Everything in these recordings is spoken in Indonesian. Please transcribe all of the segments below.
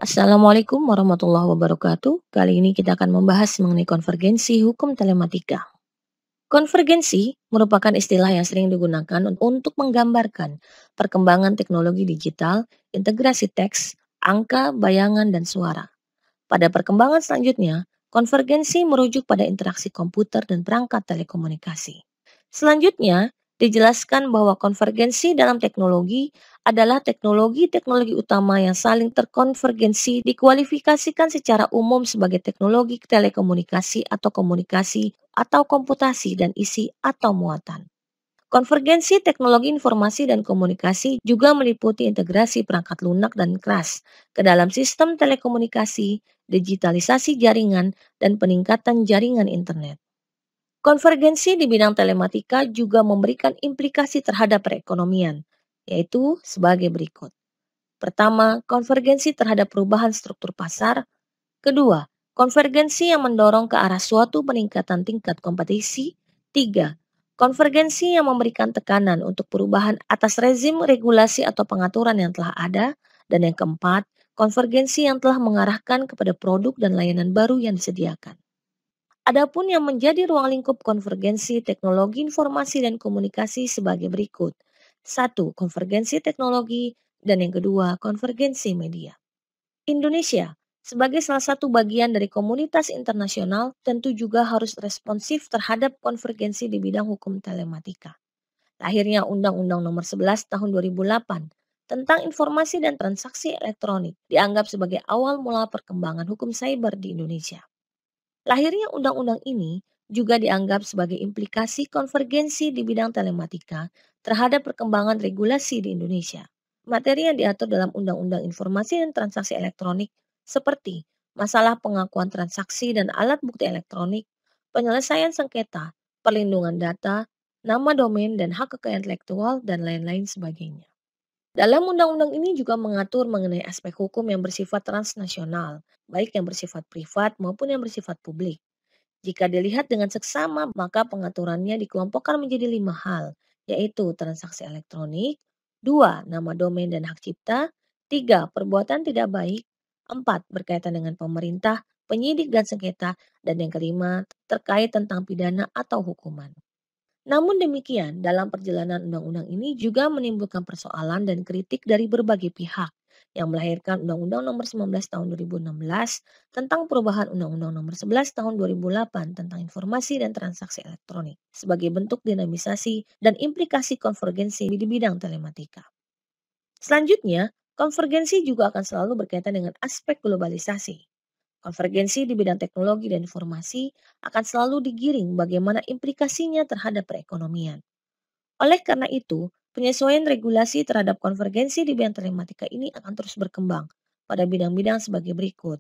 Assalamualaikum warahmatullahi wabarakatuh. Kali ini kita akan membahas mengenai konvergensi hukum telematika. Konvergensi merupakan istilah yang sering digunakan untuk menggambarkan perkembangan teknologi digital, integrasi teks, angka, bayangan, dan suara. Pada perkembangan selanjutnya, konvergensi merujuk pada interaksi komputer dan perangkat telekomunikasi. Selanjutnya, dijelaskan bahwa konvergensi dalam teknologi adalah teknologi-teknologi utama yang saling terkonvergensi dikualifikasikan secara umum sebagai teknologi telekomunikasi atau komunikasi atau komputasi dan isi atau muatan. Konvergensi teknologi informasi dan komunikasi juga meliputi integrasi perangkat lunak dan keras ke dalam sistem telekomunikasi, digitalisasi jaringan, dan peningkatan jaringan internet. Konvergensi di bidang telematika juga memberikan implikasi terhadap perekonomian, yaitu sebagai berikut. Pertama, konvergensi terhadap perubahan struktur pasar. Kedua, konvergensi yang mendorong ke arah suatu peningkatan tingkat kompetisi. Tiga, konvergensi yang memberikan tekanan untuk perubahan atas rezim regulasi atau pengaturan yang telah ada. Dan yang keempat, konvergensi yang telah mengarahkan kepada produk dan layanan baru yang disediakan. Adapun yang menjadi ruang lingkup konvergensi teknologi informasi dan komunikasi sebagai berikut. Satu, konvergensi teknologi, dan yang kedua, konvergensi media. Indonesia, sebagai salah satu bagian dari komunitas internasional, tentu juga harus responsif terhadap konvergensi di bidang hukum telematika. Lahirnya Undang-Undang Nomor 11 Tahun 2008 tentang informasi dan transaksi elektronik dianggap sebagai awal mula perkembangan hukum cyber di Indonesia. Lahirnya undang-undang ini juga dianggap sebagai implikasi konvergensi di bidang telematika terhadap perkembangan regulasi di Indonesia. Materi yang diatur dalam Undang-Undang Informasi dan Transaksi Elektronik seperti masalah pengakuan transaksi dan alat bukti elektronik, penyelesaian sengketa, perlindungan data, nama domain dan hak kekayaan intelektual, dan lain-lain sebagainya. Dalam undang-undang ini juga mengatur mengenai aspek hukum yang bersifat transnasional, baik yang bersifat privat maupun yang bersifat publik. Jika dilihat dengan seksama, maka pengaturannya dikelompokkan menjadi 5 hal, yaitu transaksi elektronik, 2 nama domain dan hak cipta, 3 perbuatan tidak baik, 4 berkaitan dengan pemerintah, penyidik dan sengketa, dan yang kelima terkait tentang pidana atau hukuman. Namun demikian, dalam perjalanan undang-undang ini juga menimbulkan persoalan dan kritik dari berbagai pihak yang melahirkan Undang-Undang Nomor 19 Tahun 2016 tentang perubahan Undang-Undang Nomor 11 Tahun 2008 tentang informasi dan transaksi elektronik sebagai bentuk dinamisasi dan implikasi konvergensi di bidang telematika. Selanjutnya, konvergensi juga akan selalu berkaitan dengan aspek globalisasi. Konvergensi di bidang teknologi dan informasi akan selalu digiring bagaimana implikasinya terhadap perekonomian. Oleh karena itu, penyesuaian regulasi terhadap konvergensi di bidang telematika ini akan terus berkembang pada bidang-bidang sebagai berikut.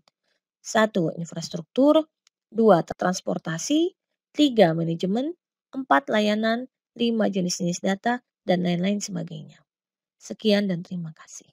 Satu, infrastruktur. Dua, transportasi. Tiga, manajemen. Empat, layanan. Lima, jenis-jenis data, dan lain-lain sebagainya. Sekian dan terima kasih.